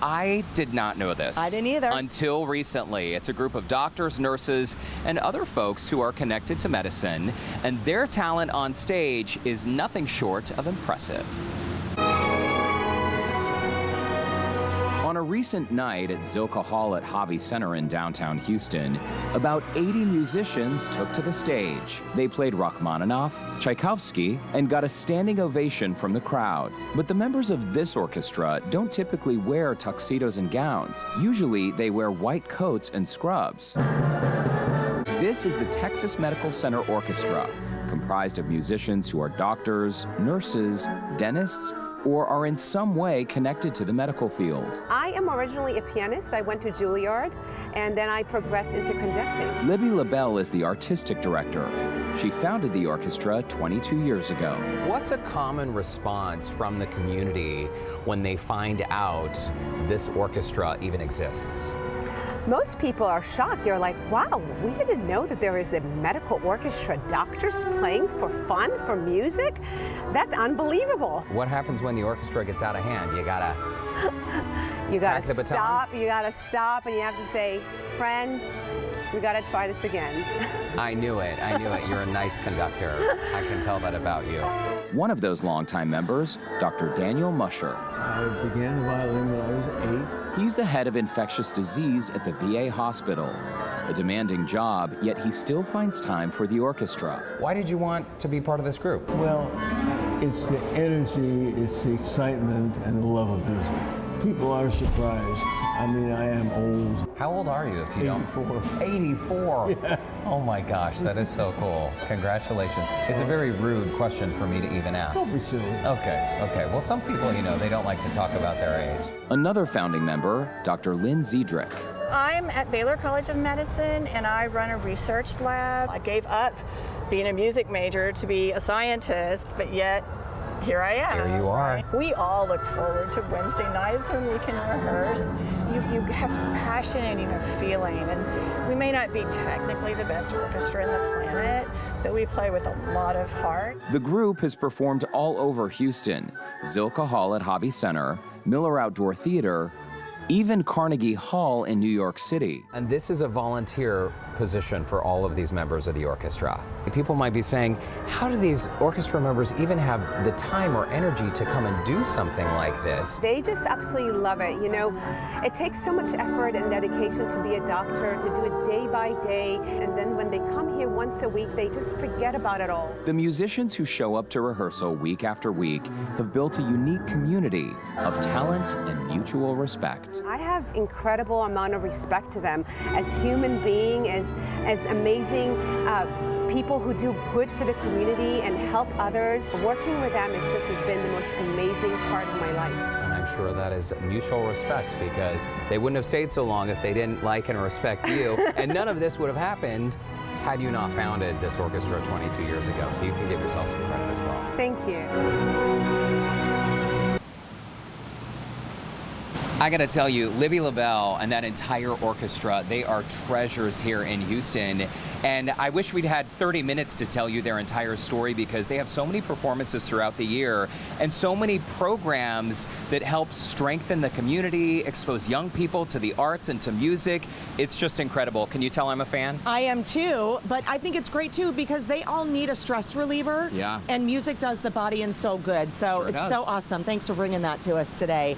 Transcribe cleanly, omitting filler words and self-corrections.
I did not know this. I didn't either. Until recently. It's a group of doctors, nurses, and other folks who are connected to medicine, and their talent on stage is nothing short of impressive. On a recent night at Zilka Hall at Hobby Center in downtown Houston, about 80 musicians took to the stage. They played Rachmaninoff, Tchaikovsky, and got a standing ovation from the crowd. But the members of this orchestra don't typically wear tuxedos and gowns. Usually, they wear white coats and scrubs. This is the Texas Medical Center Orchestra, comprised of musicians who are doctors, nurses, dentists, or are in some way connected to the medical field. I am originally a pianist. I went to Juilliard, and then I progressed into conducting. Libby LaBelle is the artistic director. She founded the orchestra 22 years ago. What's a common response from the community when they find out this orchestra even exists? Most people are shocked. They're like, wow, we didn't know that there is a medical orchestra, doctors playing for fun, for music. That's unbelievable. What happens when the orchestra gets out of hand? You gotta stop, you gotta stop, and you have to say, friends, we gotta try this again. I knew it. You're a nice conductor. I can tell that about you. One of those longtime members, Dr. Daniel Musher. I began the violin when I was 8. He's the head of infectious disease at the VA hospital. A demanding job, yet he still finds time for the orchestra. Why did you want to be part of this group? Well, it's the energy, it's the excitement, and the love of music. People are surprised. I mean, I am old. How old are you, if you 84. don't? 84? Yeah. Oh my gosh, that is so cool. Congratulations. It's a very rude question for me to even ask. Don't be silly. Okay. Well, some people, they don't like to talk about their age. Another founding member, Dr. Lynn Ziedrich. I'm at Baylor College of Medicine, and I run a research lab. I gave up being a music major to be a scientist, but yet here I am. Here you are. We all look forward to Wednesday nights when we can rehearse. You have passion and you have feeling, and we may not be technically the best orchestra in the planet, but we play with a lot of heart. The group has performed all over Houston, Zilka Hall at Hobby Center, Miller Outdoor Theater, even Carnegie Hall in New York City. And this is a volunteer position for all of these members of the orchestra. People might be saying, how do these orchestra members even have the time or energy to come and do something like this? They just absolutely love it. It takes so much effort and dedication to be a doctor, to do it day by day, and then when they come here once a week, they just forget about it all. The musicians who show up to rehearsal week after week have built a unique community of talent and mutual respect. I have incredible amount of respect to them as human beings, as amazing people who do good for the community and help others. Working with them has been the most amazing part of my life. And I'm sure that is mutual respect, because they wouldn't have stayed so long if they didn't like and respect you. And none of this would have happened had you not founded this orchestra 22 years ago. So you can give yourself some credit as well. Thank you. I gotta tell you, Libby LaBelle and that entire orchestra, they are treasures here in Houston. And I wish we'd had 30 minutes to tell you their entire story, because they have so many performances throughout the year and so many programs that help strengthen the community, expose young people to the arts and to music. It's just incredible. Can you tell I'm a fan? I am too, but I think it's great too because they all need a stress reliever. Yeah. And music does the body and soul good. So Sure it's does. so awesome. Thanks for bringing that to us today.